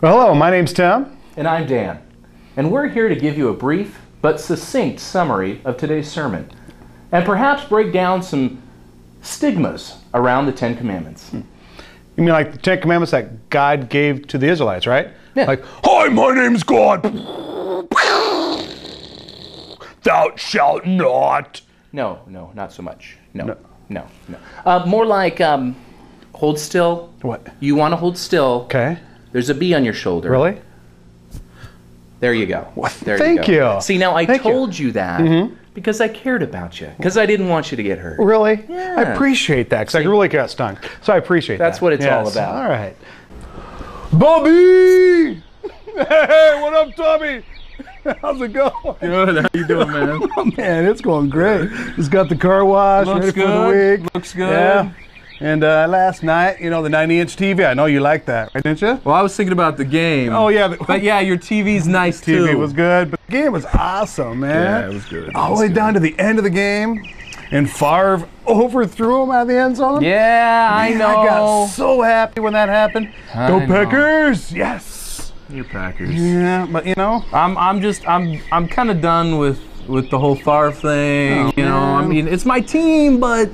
Well, hello, my name's Tim. And I'm Dan. And we're here to give you a brief but succinct summary of today's sermon, and perhaps break down some stigmas around the Ten Commandments. You mean like the Ten Commandments that God gave to the Israelites, right? Yeah. Like, hi, my name's God. Thou shalt not. No, not so much. No. More like, hold still. What? You want to hold still. Okay. There's a bee on your shoulder. Really? There you go. Thank you. See, now I told you that because I cared about you. Because I didn't want you to get hurt. Really? Yeah. I appreciate that because I really got stung. So I appreciate that. That's what it's all about. All right. Bobby! Hey, what up, Tommy? How's it going? Good. How you doing, man? Oh, man, it's going great. Just got the car washed, ready for the week. Looks good. Yeah. And last night, you know, the 90-inch TV, I know you like that, right, didn't you? Well, I was thinking about the game. Oh, yeah. But yeah, your TV's nice too. TV was good, but the game was awesome, man. Yeah, it was good. All the way down to the end of the game, and Favre overthrew him out of the end zone. Yeah, I know. I got so happy when that happened. Go Packers! Yes. You're Packers. Yeah, but you know, I'm kind of done with the whole Favre thing. You know, I mean, it's my team, but.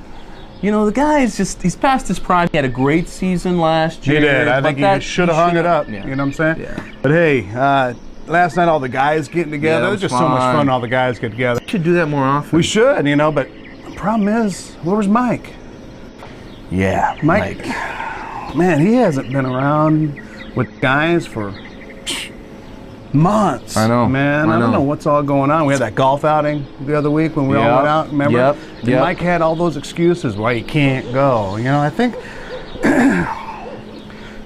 You know, the guy's he's past his prime. He had a great season last year. he did. I think he should have hung it up. Yeah. You know what I'm saying? Yeah. But hey, last night all the guys getting together. Yeah, it was just so much fun. All the guys get together. We should do that more often. We should, you know. But the problem is, where's Mike? Yeah, Mike. Man, he hasn't been around with guys for months. I know. Man, I don't know what's all going on. We had that golf outing the other week when we all went out, remember? Yep. And Mike had all those excuses why he can't go. You know, I think,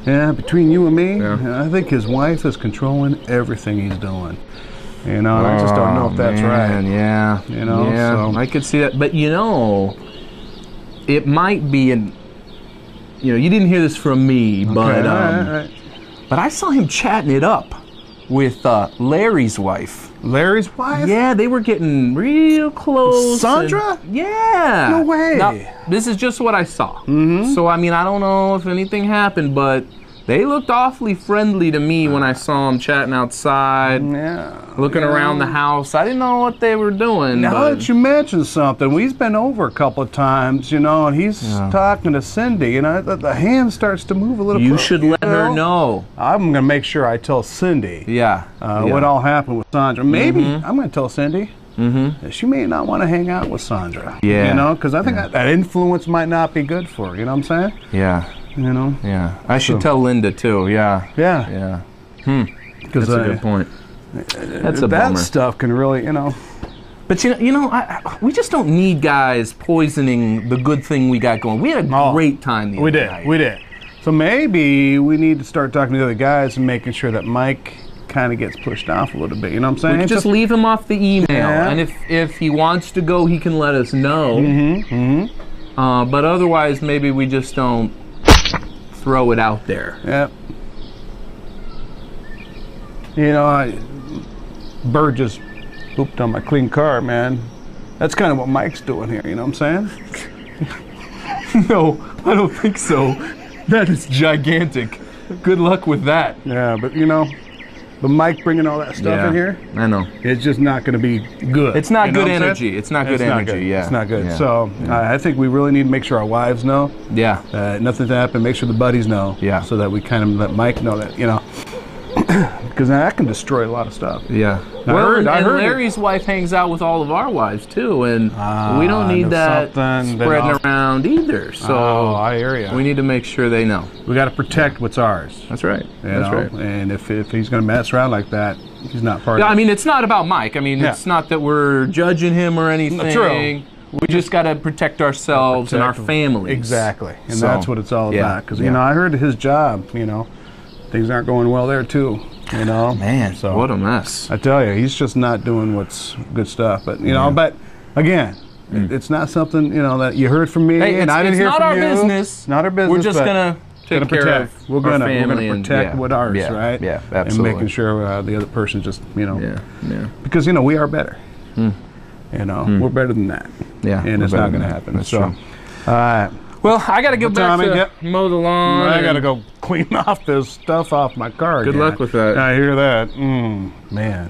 yeah, between you and me, I think his wife is controlling everything he's doing. You know, and I just don't know if that's right. Yeah. You know, yeah, so. I could see that. But you know, it might be you know, you didn't hear this from me, but but I saw him chatting it up with Larry's wife. Larry's wife? Yeah, they were getting real close. Sandra? Yeah. No way. Now, this is just what I saw. So, I mean, I don't know if anything happened, but they looked awfully friendly to me when I saw them chatting outside, looking around the house. I didn't know what they were doing. Now that you mentioned something, he's been over a couple of times, you know, and he's talking to Cindy. You know, the hand starts to move a little bit. You should let her know. I'm going to make sure I tell Cindy Yeah. what all happened with Sandra. Maybe I'm going to tell Cindy that she may not want to hang out with Sandra. Yeah. You know, because I think that influence might not be good for her. You know what I'm saying? Yeah. You know? Yeah. I should tell Linda, too. Yeah. Yeah. Yeah. That's a good point. That's a bummer. That stuff can really, you know. But you know, we just don't need guys poisoning the good thing we got going. We had a great time the other night. We did. So maybe we need to start talking to the other guys and making sure that Mike kind of gets pushed off a little bit. You know what I'm saying? We can just leave him off the email, and if he wants to go, he can let us know. But otherwise, maybe we just don't throw it out there. Yep. You know, Bird just pooped on my clean car, man. That's kind of what Mike's doing here, you know what I'm saying? No, I don't think so. That is gigantic. Good luck with that. Yeah, but you know, but Mike bringing all that stuff in here, I know. It's just not going to be good. It's not good energy. It's not good energy, yeah. It's not good. Yeah. So I think we really need to make sure our wives know. Yeah. Nothing's happened. Make sure the buddies know. Yeah. So that we kind of let Mike know that, you know, because that can destroy a lot of stuff. Yeah. Well, and Larry's wife hangs out with all of our wives too, and we don't need that spreading around either. So I hear you. We need to make sure they know. We got to protect what's ours. That's right. That's right. And if he's going to mess around like that, he's not part of it. I mean, it's not about Mike. I mean, it's not that we're judging him or anything. True. We just got to protect ourselves and our families. Exactly. And that's what it's all about. Because, you know, I heard his job, you know, things aren't going well there too. You know, man, so what a mess. I tell you, he's just not doing what's good stuff. But you know, but again, it's not something, you know, that you heard from me, and I didn't hear from you. It's not our business. Not our business. We're just gonna take care of we're gonna protect what ours, right? Yeah, absolutely. And making sure the other person just, you know, yeah. Because you know we are better. You know, we're better than that. Yeah, and it's not gonna happen. That's so, true. Well, I got to go back to mow the lawn. I got to go clean off this stuff off my car. Good luck with that. I hear that. Man,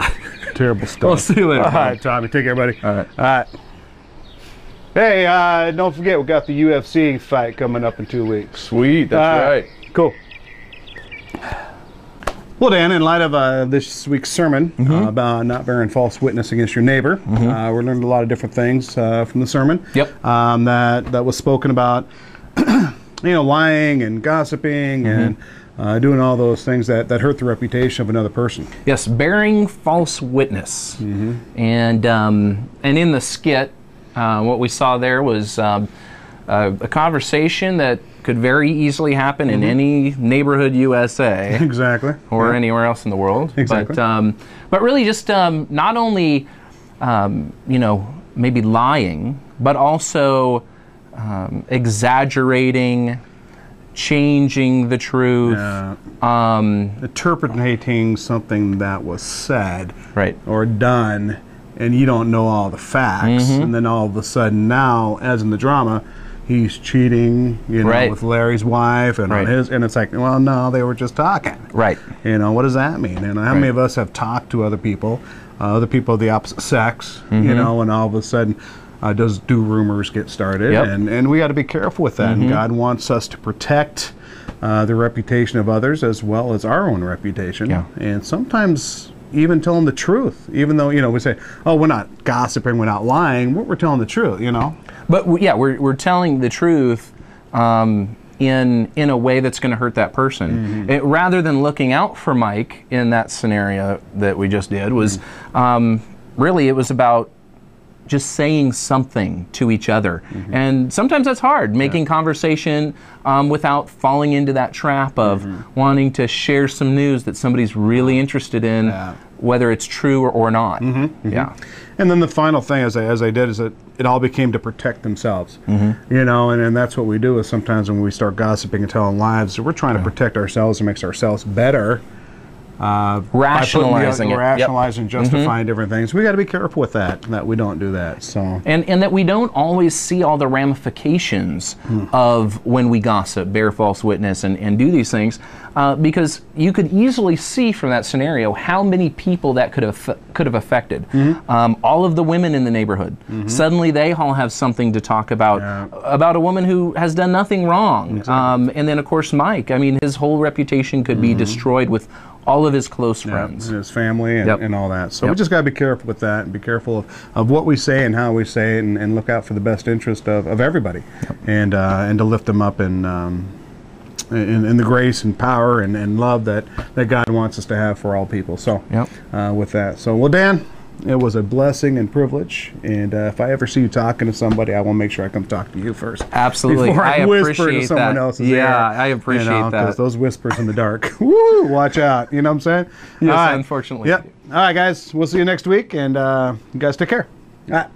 terrible stuff. We'll see you later. All right, Tommy. Take care, buddy. All right. All right. Hey, don't forget, we got the UFC fight coming up in 2 weeks. Sweet, that's right. Cool. Well, Dan, in light of this week's sermon about not bearing false witness against your neighbor, we learned a lot of different things from the sermon. Yep. That was spoken about, lying and gossiping and doing all those things that hurt the reputation of another person. Yes, bearing false witness. And in the skit, what we saw there was a conversation that could very easily happen in any neighborhood USA. Exactly. Or anywhere else in the world. Exactly. But really just not only, maybe lying, but also exaggerating, changing the truth. Interpreting something that was said right. or done, and you don't know all the facts, and then all of a sudden now, as in the drama, he's cheating, right. with Larry's wife and right. on his, and it's like, well, no, they were just talking. Right. What does that mean? And how many of us have talked to other people of the opposite sex, and all of a sudden, do rumors get started? Yep. And we got to be careful with that. And God wants us to protect the reputation of others as well as our own reputation. Yeah. And sometimes even telling the truth, even though we say, oh, we're not gossiping, we're not lying, we're telling the truth, But we're telling the truth in a way that's going to hurt that person. Rather than looking out for Mike in that scenario that we just did, was really, it was about just saying something to each other. And sometimes that's hard, making conversation without falling into that trap of wanting to share some news that somebody's really interested in, whether it's true or not. Yeah. And then the final thing, as I did, is that it all became to protect themselves. And that's what we do is sometimes when we start gossiping and telling lies, we're trying to protect ourselves and make ourselves better. Rationalizing rationalizing, justifying different things. We got to be careful with that we don't do that. So and that we don't always see all the ramifications of when we gossip, bear false witness, and do these things, because you could easily see from that scenario how many people that could have affected. All of the women in the neighborhood, suddenly they all have something to talk about a woman who has done nothing wrong. And then of course Mike, his whole reputation could be destroyed with all of his close friends. And his family and all that. So we just got to be careful with that and be careful of what we say and how we say it, and look out for the best interest of everybody, and to lift them up in the grace and power and love that God wants us to have for all people. So with that. So, well, Dan, it was a blessing and privilege, and if I ever see you talking to somebody, I will make sure I come talk to you first. Absolutely. Before I whisper appreciate to someone that. else's ear. Yeah, I appreciate that. Because those whispers in the dark, woo, watch out. You know what I'm saying? Yes, all right. unfortunately. Yep. All right, guys, we'll see you next week, and you guys take care. All right.